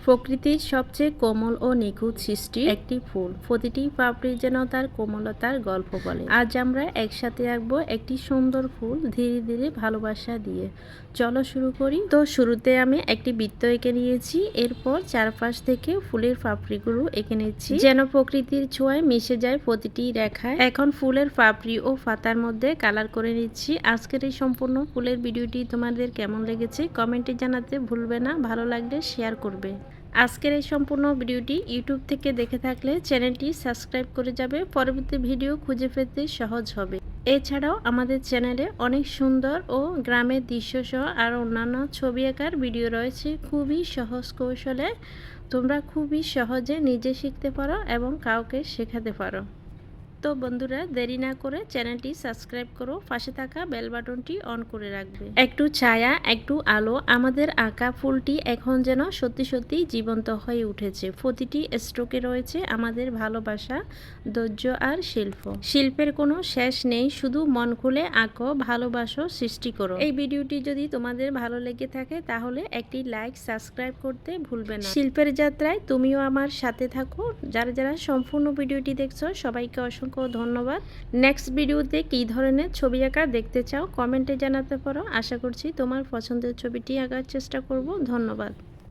প্রকৃতির সবচেয়ে কোমল ও নিখুঁত সৃষ্টি একটি ফুল। প্রতিটি পাপড়ি যেন তার কোমলতার গল্প বলে। আজ আমরা একসাথে আঁকবো একটি সুন্দর ফুল ধীরে ধীরে ভালোবাসা দিয়ে। চলো শুরু করি। তো শুরুতে আমি একটি বৃত্ত এঁকে নিয়েছি, এরপর চারপাশ থেকে ফুলের পাপড়িগুলো এঁকে নিচ্ছি যেন প্রকৃতির ছোঁয়ায় মিশে যায় প্রতিটি রেখায়। এখন ফুলের পাপড়ি ও পাতার মধ্যে কালার করে নিচ্ছি। আজকের এই সম্পূর্ণ ফুলের ভিডিওটি তোমাদের কেমন লেগেছে কমেন্টে জানাতে ভুলবে না, ভালো লাগলে শেয়ার করবে। আজকের এই সম্পূর্ণ ভিডিওটি ইউটিউব থেকে দেখে থাকলে চ্যানেলটি সাবস্ক্রাইব করে যাবে, পরবর্তী ভিডিও খুঁজে পেতে সহজ হবে। এছাড়াও আমাদের চ্যানেলে অনেক সুন্দর ও গ্রামের দৃশ্য সহ আর অন্যান্য ছবি আঁকার ভিডিও রয়েছে, খুবই সহজ কৌশলে তোমরা খুবই সহজে নিজে শিখতে পারো এবং কাউকে শেখাতে পারো। তো বন্ধুরা, দেরি না করে চ্যানেলটি সাবস্ক্রাইব করো, পাশে থাকা বেল বাটনটি অন করে রাখবে। একটু ছায়া, একটু আলো, আমাদের আঁকা ফুলটি এখন যেন সত্যি সত্যি জীবন্ত হয়ে উঠেছে। প্রতিটি স্ট্রোকে রয়েছে আমাদের ভালোবাসা, ধৈর্য আর শিল্পের কোনো শেষ নেই। শুধু মন খুলে আঁকো, ভালোবাসো, সৃষ্টি করো। এই ভিডিওটি যদি তোমাদের ভালো লেগে থাকে তাহলে একটি লাইক, সাবস্ক্রাইব করতে ভুলবে না। শিল্পের যাত্রায় তুমিও আমার সাথে থাকো। যারা যারা সম্পূর্ণ ভিডিওটি দেখছো সবাইকে অসংখ্য ধন্যবাদ। নেক্সট ভিডিওতে কী ধরনের ছবি আঁকা দেখতে চাও কমেন্টে জানাতে পারো। আশা করছি তোমার পছন্দের ছবিটি আঁকার চেষ্টা করব। ধন্যবাদ।